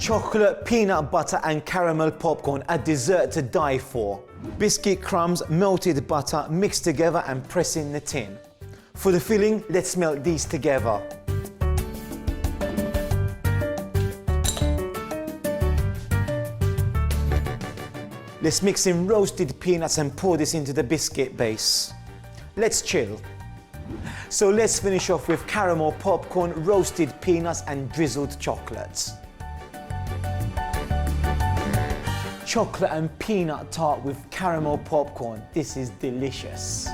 Chocolate, peanut butter and caramel popcorn, a dessert to die for. Biscuit crumbs, melted butter, mixed together and press in the tin. For the filling, let's melt these together. Let's mix in roasted peanuts and pour this into the biscuit base. Let's chill. So let's finish off with caramel popcorn, roasted peanuts and drizzled chocolates. Chocolate and peanut tart with caramel popcorn. This is delicious.